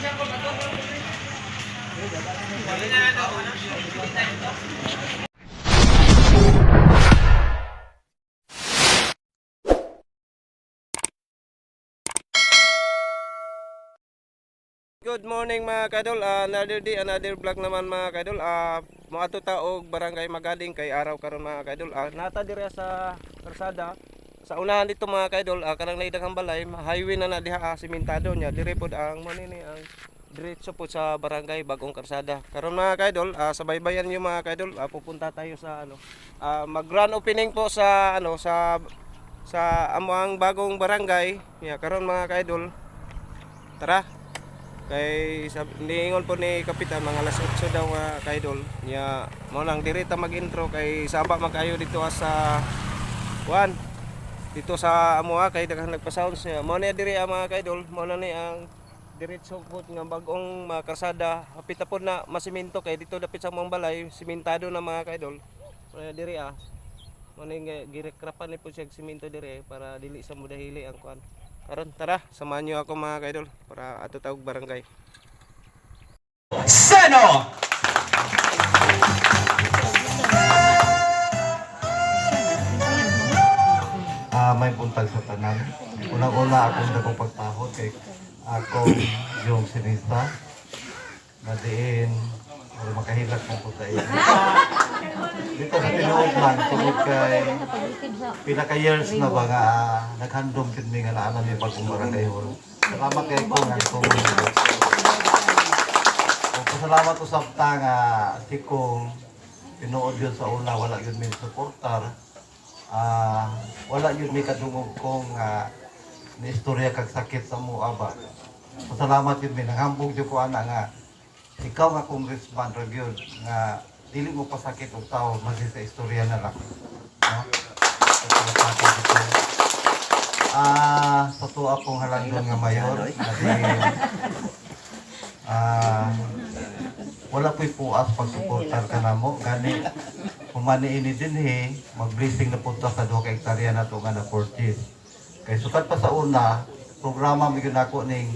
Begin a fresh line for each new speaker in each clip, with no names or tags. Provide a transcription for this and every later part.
Good morning mga kaidol, another day, another vlog naman mga kaidol. Mga tuta og barangay Magading kay araw karon mga kaidol. Nata dire sa karsada. Sa unahan dito mga kaidol, kanang naidaghang balay, highway na diha simentado nya. Dire pod ang manini ang diretso po sa barangay Bagong Karsada. Karon mga kaidol, sa baybayan niyo mga kaidol, pupunta tayo sa mag-grand opening po sa sa amuang bagong barangay. Karon mga kaidol, tara. Kay niingon po ni kapitan mga alas 8 daw nga kaidol nya mo lang direta mag-intro kay saba magkayo dito sa dito sa amoa kay daghang nagpa-sounds niya mo na diri mga kaidol mo na ni ang diretso po nga bagong mga karsada hapit na po na masiminto kay dito dapit sa mong balay simentado na mga kaidol mo na diri mo na girekrapan ni po siya siminto diri para dili sa mudahili ang kuan. Karon tara, samahan niyo ako mga kaidol para ato tawag barangay.
Seno! May buntag sa tanan. Unang-una akong nagong pagtahod kay ako yung sinista. Nadiin, makahilak mo po tayo. Dito sa tinuod man, tungkol kay pinaka-years na ba nga naghandom din nga naanan yung pagkumaragay hol. Salamat kay ko nga itong pasalamat ko sa nga si kong tinuod yun sa una, wala yun may supportar. Wala yun may kadungog kong na istorya kag sakit sa mua ba. Pasalamat yun may nanghambog yun ko ana nga ikaw nga congressman review nga dili mo pasakit og tao masi sa istorya na lang. No? Sa tuwa pong halangdon nga mayor, wala po'y puas pagsuportar ka na mo. Gani, humani ini din mag-blessing na punta sa 2 hektarya na ito nga na purchase. Kaya sukat pa sa una, programa may ginako ning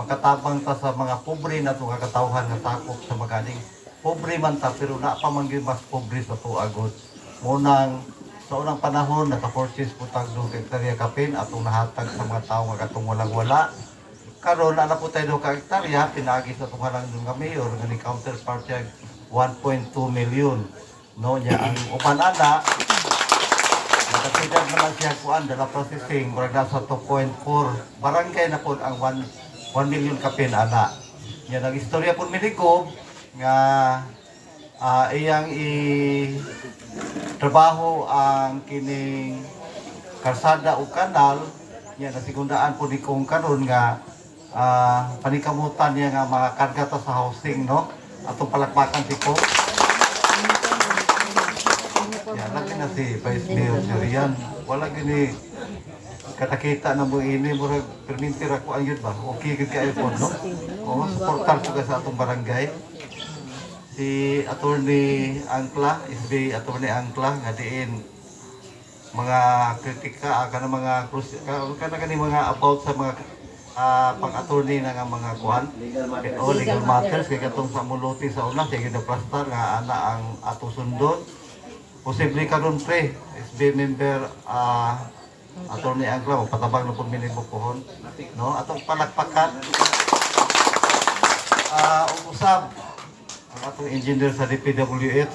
makatabang ta sa mga pobre na ito nga katawhan nga takop sa Magading. Pobre man ta pero na pa man gyud mas pobre sa tuagod. Munang sa unang panahon naka-purchase po tag 2 hektarya kapin atong nahatag sa mga tawo nga katong walang wala. Karon na po tayo 2 hektarya pinagi sa tong halang nga mayor nga ni counterpart 1.2 million. No nya ang upan ana nakasidad naman siya kuan dala processing murag nasa 2.4 barangay na po ang 1 million kapin ana. Nya nag istorya pud milikob nga iyang trabaho ang kining karsada o kanal niya nasigundaan po ni kong karon nga panikamutan niya nga mga karga ta sa housing no atong palakpakan si ko yan lagi na si Vice Mayor Rian wala gini katakita na mo ini murag permintir ako ang yun ba okay gid kayo po no o suportar po ka sa atong barangay si Attorney Angkla, SB Attorney Angkla nga diin mga kritika kana mga mga about sa mga pang-attorney na nga mga kuan o legal matters kay katong sa muluti sa una sige na plastar nga ana ang ato sundon posible karon pre SB member Attorney Angkla patabang na pud minimum pohon no atong palakpakan usab ang atong engineer sa DPWH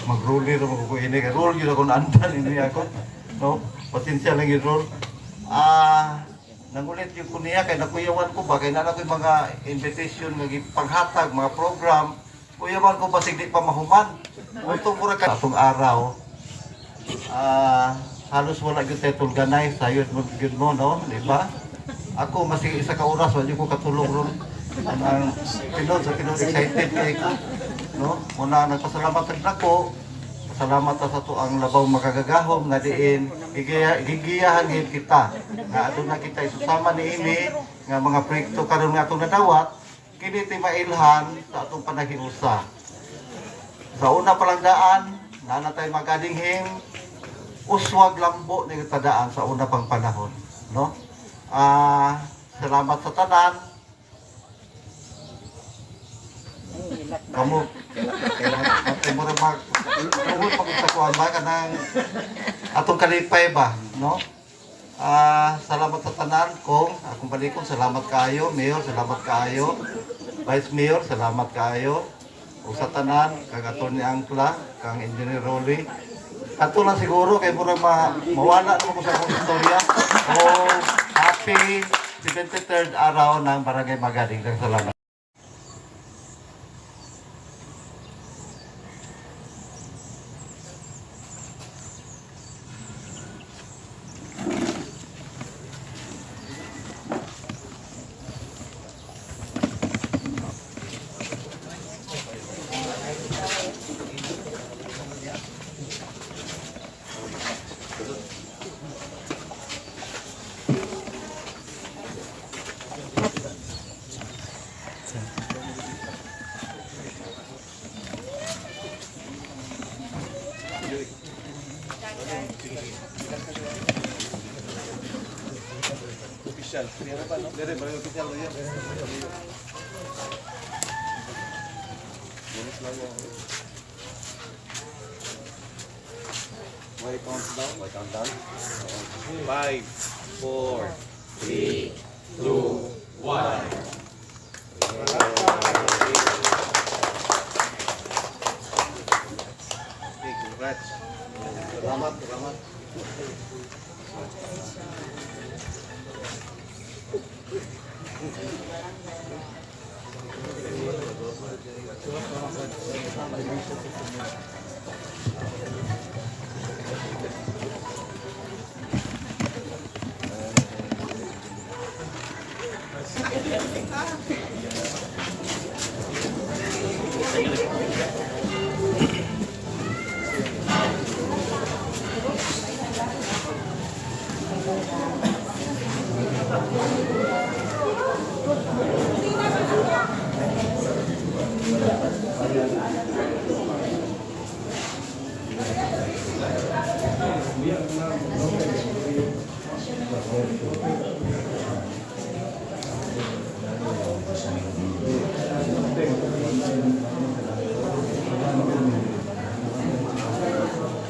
mag-roller mo ko ini kay roll yun ako naandan ini ako no potential lang yung roll nangulit yung kuniya kay nakuyawan ko ba kay nana ko mga invitation nga panghatag mga program kuyawan ko basig di pa mahuman utong mura ka atong araw halos wala gyud tay tulganay sayod mo gyud mo no di ba ako masig isa ka oras wala ko katulong ron ang pinod excited kay ko no muna nagpasalamat nako salamat sa to ang labaw makagagahom nga diin gigiyahan kita nga adto na kita isusama niini nga mga proyekto karon nga atong nadawat kini ti mailhan sa atong panahiusa sa una palang daan na tay Magadinghing uswag lambo ni tadaan sa una pang panahon no salamat sa tanan kalipay ba, no? Salamat sa tanan kong akong balikon, salamat kaayo, Mayor, salamat kaayo, Vice Mayor, salamat kaayo, o sa tanan, kang Atty. Angkla, kang Engineer Rolly. Ato lang siguro, kay murag mawala naman ko sa akong istorya. O happy 73rd araw ng Barangay Magaling. Salamat.
Five, four, three, two, one. Okay, congrats. Salamat, salamat.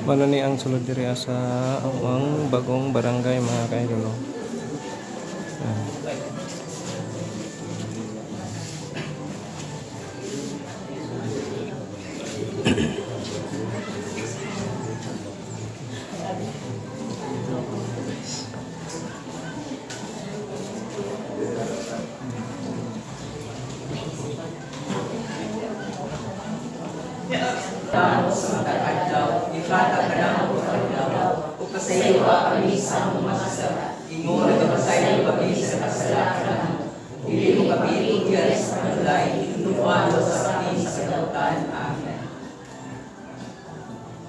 Mano ni ang sulod diri sa ang bagong barangay mga kaidol.
Ifata ka na ako pagdaw, upasayo kami sa mga sara. Ingo na kapasayo kami sa kasalanan. Hindi mo kami tugyan sa kanulay, inuwalo sa amin sa kadautan. Amen.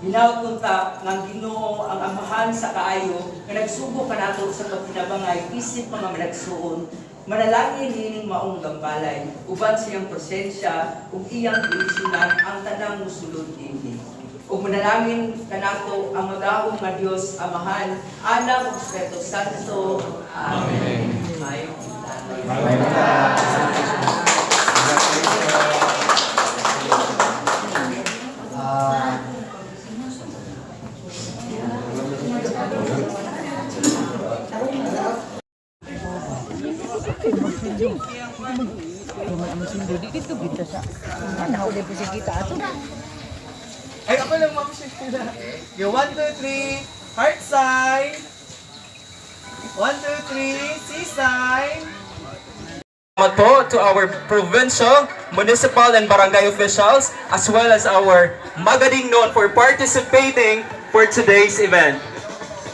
Hinaut-unta ng Ginoo ang amahan sa kaayo na nagsubo ka nato sa pagkinabangay isip mga managsuon, manalangin ining maong gambalay, uban siyang presensya ug iyang ilusunan ang tanang musulod ini. Ug manalangin kanato ang magahong nga Dios Amahan, Anak ug Espiritu Santo. Amen. Amen.
Ay, ako lang ma'am sila. Yung 1, 2, 3, heart sign. 1, 2, 3, C sign.
Salamat po to our provincial, municipal, and barangay officials, as well as our Magaling known for participating for today's event.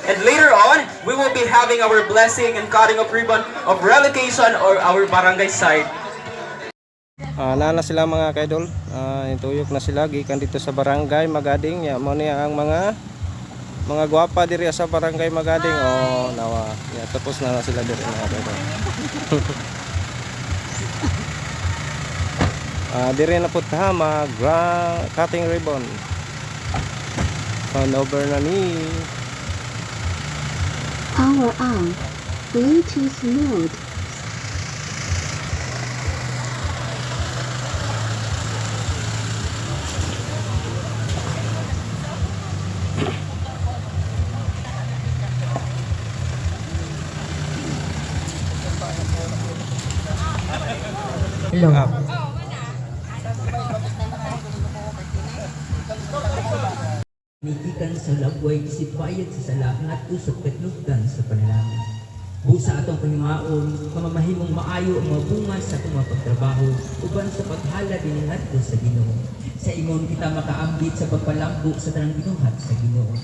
And later on, we will be having our blessing and cutting of ribbon of relocation or our barangay site.
Na sila mga kaidol, ituyok na sila gikan dito sa barangay Magading. Ya mo niya ang mga gwapa diri sa barangay Magading. Oh, nawa. Ya, tapos na sila diri mga kaidol. Diri na pud ta cutting ribbon. On over na ni.
Power on. Bluetooth mode.
Hello. Nigikan sa labway, isipayag sa salahan at usap katlugdan sa panalangin. Busa atong panimaon, mamamahimong maayo ang mga bunga sa atong mga pagtrabaho, uban sa paghala din nato sa Ginoo. Sa imon kita makaambit sa pagpalambo sa tanang binuhat sa Ginoo.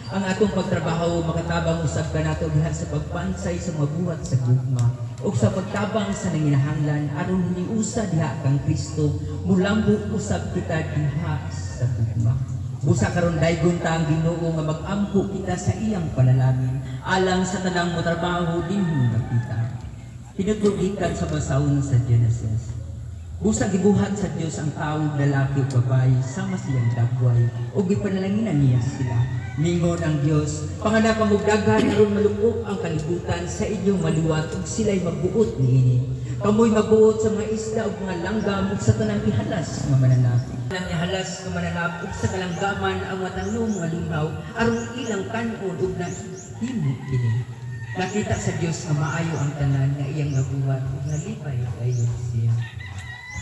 Ang atong pagtrabaho makatabang usab ka nato diha sa pagpansay sa mga buhat sa gugma ug sa pagtabang sa nanginahanglan aron hiniusa diha kang Kristo mulambo usab kita diha sa gugma. Busa karon daygon ta ang Ginoo nga mag-ampo kita sa iyang panalangin alang sa tanang mo trabaho dinhi nakita. Pinagdugikan sa basahon sa Genesis. Busa gibuhat sa Dios ang tawo lalaki ug babaye sama silang dagway ug gipanalanginan niya sila. Mingon ang Dios, panganak ang mugdagan aron malukop ang kalibutan sa inyong maluwat ug sila'y magbuot niini. Kamoy magbuot sa mga isda ug mga langgam ug sa tanang ihalas nga mananap. Nang ihalas nga mananap ug sa kalanggaman ang matanong nga linaw aron ilang kanon ug nahimo kini. Nakita sa Dios nga maayo ang tanan nga iyang nabuhat ug nalipay kayo siya.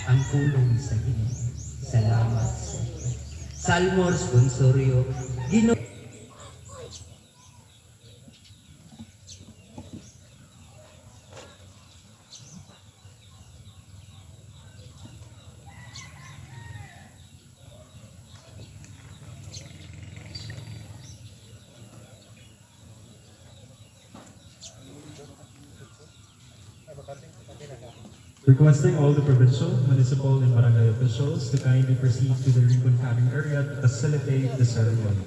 Ang pulong sa Ginoo. Salamat sa Dios. Salmo responsorio. Ginoo.
Requesting all the provincial, municipal, and barangay officials to kindly proceed to the ribbon cutting area to facilitate the ceremony.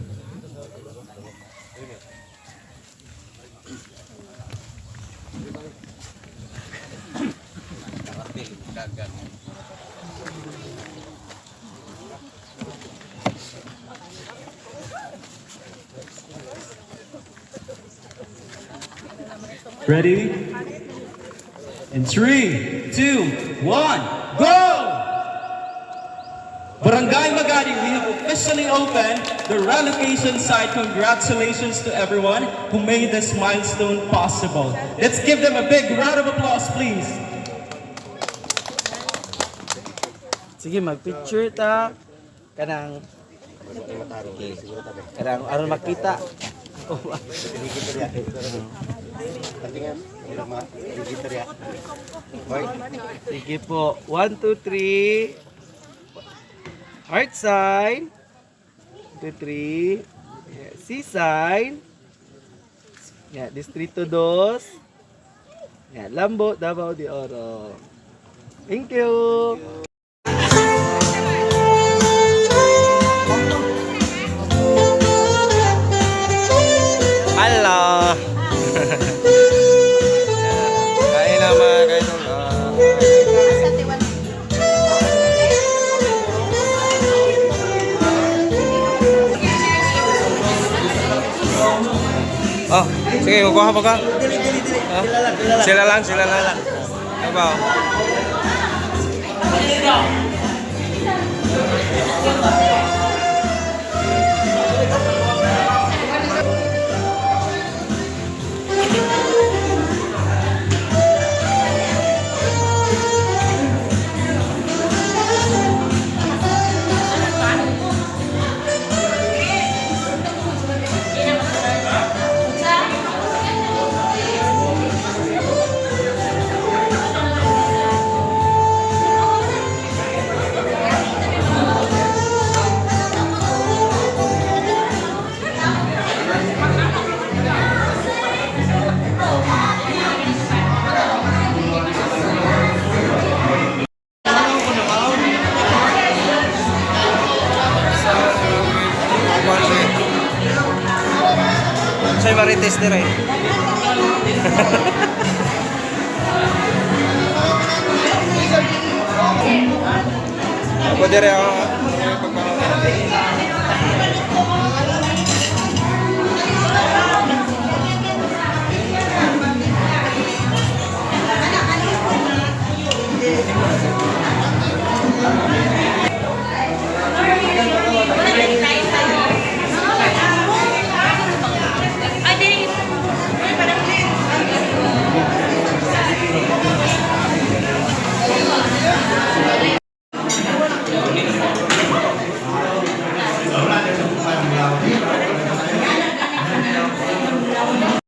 Ready? In 3, 2, 1, go! Barangay Magadi, we have officially opened the relocation site. Congratulations to everyone who made this milestone possible. Let's give them a big round of applause, please.
Sige, mag-picture ta. Kanang aron makita. Sige po. 1, 2, 3. Heart sign. 2, 3. Yeah, C sign. Yeah, Distrito 2. Yeah, Lambo, Davao de Oro. Thank you.
Hello! Kain na mga kaidol. Oh, sige, kukuha pa ka? Sila lang. Ano ba? Sa'yo marites dire. Ako dire ako.
Wala na sa mga